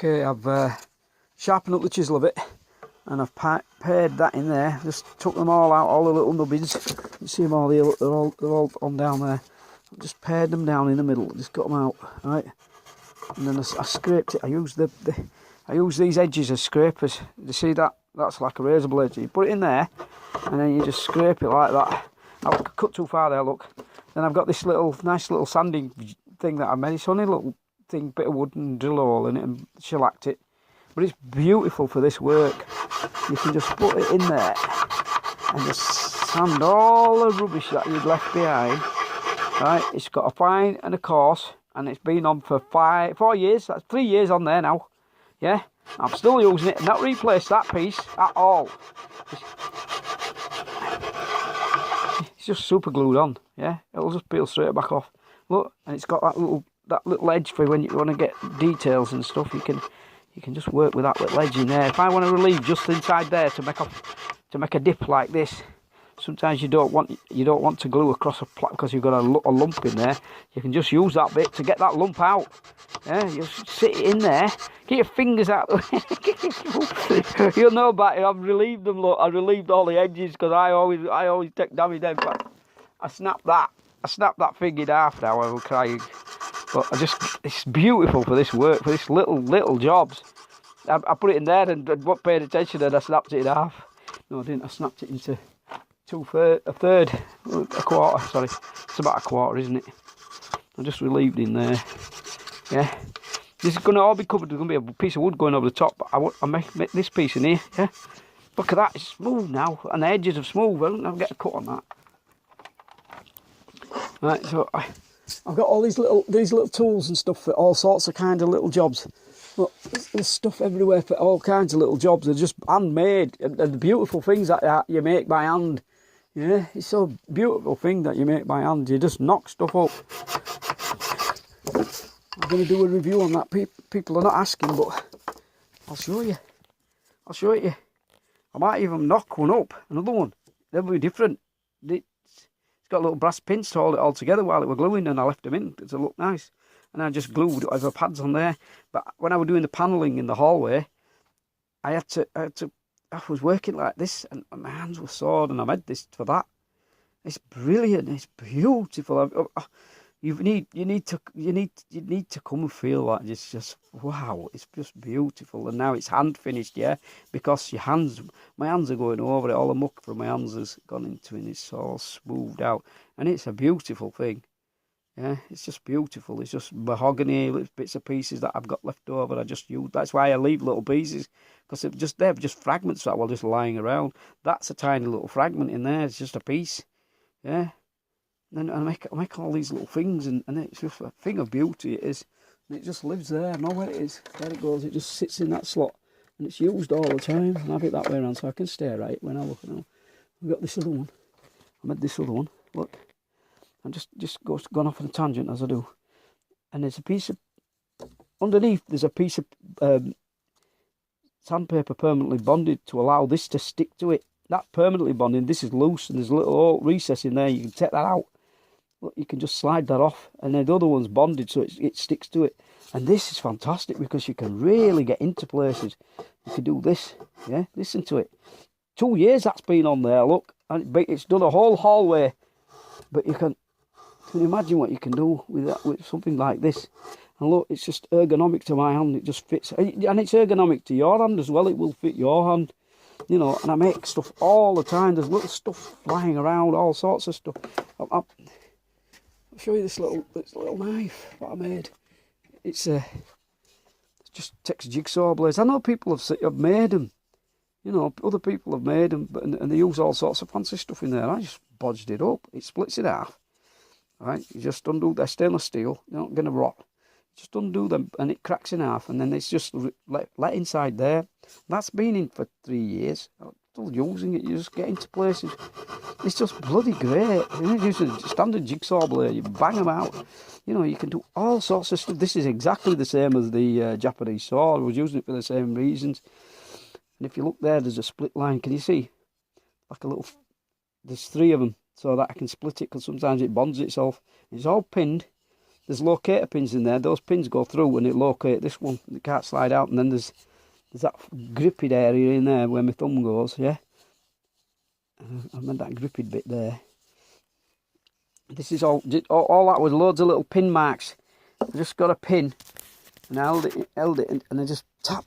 Okay, I've sharpened up the chisel a bit, and I've pared that in there. Just took them all out, all the little nubbins. You see them all here, look, they're all on down there. I've just pared them down in the middle, just got them out, right? And then I scraped it. I use these edges as scrapers. You see that? That's like a razor blade. You put it in there, and then you just scrape it like that. I've cut too far there, look. Then I've got this nice little sanding thing that I made. It's only a little thing, bit of wood, and drill a hole in it and shellacked it. But it's beautiful for this work. You can just put it in there and just sand all the rubbish that you'd left behind. Right? It's got a fine and a coarse, and it's been on for 4 years. That's 3 years on there now. Yeah, I'm still using it. Not replaced that piece at all. It's just super glued on. Yeah, it'll just peel straight back off. Look, and it's got that little edge for when you want to get details and stuff. You can just work with that little edge in there. If I want to relieve just inside there to make a dip like this, sometimes you don't want to glue across a plate because you've got a lump in there. You can just use that bit to get that lump out. Yeah, you just sit it in there. Get your fingers out. You'll know about it. I've relieved them. Look, I relieved all the edges because I always take damage then. But I snapped that thing in half now. I was crying. But it's beautiful for this work, for this little jobs. I put it in there and wasn't paying attention, and I snapped it in half. No, I didn't. I snapped it into a quarter. Sorry, it's about a quarter, isn't it? I just relieved in there. Yeah, this is going to all be covered. There's going to be a piece of wood going over the top, but I make this piece in here. Yeah, look at that. It's smooth now, and the edges are smooth. I don't have to get a cut on that. Right, so I've got all these little tools and stuff for all sorts of kind of little jobs. Look, there's stuff everywhere for all kinds of little jobs. They're just handmade, and the beautiful things that you make by hand. Yeah, it's so beautiful thing that you make by hand. You just knock stuff up. I'm going to do a review on that. People are not asking, but I'll show you. I'll show it you. I might even knock one up, another one. They'll be different. It's got little brass pins to hold it all together while it were gluing, and I left them in to look nice. And I just glued whatever pads on there. But when I was doing the panelling in the hallway, I was working like this, and my hands were sore, and I made this for that. It's brilliant. It's beautiful. You need to come and feel like it's just wow. It's just beautiful. And now it's hand finished, yeah, because my hands are going over it. All the muck from my hands has gone into it, and it's all smoothed out, and it's a beautiful thing. Yeah, it's just beautiful. It's just mahogany, little bits of pieces that I've got left over. I just use. That's why I leave little pieces, because they're just fragments that were just lying around. That's a tiny little fragment in there. It's just a piece. Yeah. And I make all these little things, and it's just a thing of beauty. It is. And it just lives there. I know where it is. There it goes. It just sits in that slot, and it's used all the time. And I have it that way around so I can stare at it when I look at it. I've got this other one. I made this other one. Look. I'm just gone off on a tangent as I do. And there's a piece of, underneath there's a piece of sandpaper permanently bonded to allow this to stick to it. That permanently bonded, this is loose, and there's a little recess in there. You can take that out. Look, you can just slide that off. And then the other one's bonded so it sticks to it. And this is fantastic because you can really get into places. You can do this. Yeah, listen to it. 2 years that's been on there, look. And it's done a whole hallway. But you can imagine what you can do with something like this. And look, it's just ergonomic to my hand. It just fits. And it's ergonomic to your hand as well. It will fit your hand. You know, and I make stuff all the time. There's little stuff flying around, all sorts of stuff. I'll show you this little knife that I made. It just takes jigsaw blades. I know people have made them. You know, other people have made them, and they use all sorts of fancy stuff in there. I just bodged it up. It splits in half. Right, you just undo. They're stainless steel. They're not going to rot. Just undo them, and it cracks in half, and then it's just let inside there. That's been in for 3 years. I'm still using it. You just get into places. It's just bloody great. You use a standard jigsaw blade. You bang them out. You know, you can do all sorts of stuff. This is exactly the same as the Japanese saw. I was using it for the same reasons. And if you look there, there's a split line. Can you see? Like a little. There's 3 of them, so that I can split it, because sometimes it bonds itself. It's all pinned. there's locator pins in there. Those pins go through and it locate this one. It can't slide out. And then there's that gripped area in there where my thumb goes, yeah. I meant that gripped bit there. This is all that was loads of little pin marks. I just got a pin and I held it and I just tap,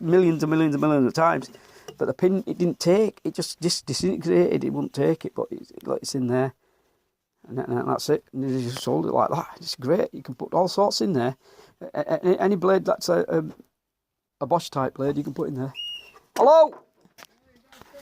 millions and millions and millions of times. But the pin, it didn't take. It just disintegrated. It wouldn't take it, but it's in there. And that's it. And you just hold it like that. It's great. You can put all sorts in there. Any blade that's a Bosch type blade, you can put in there. Hello?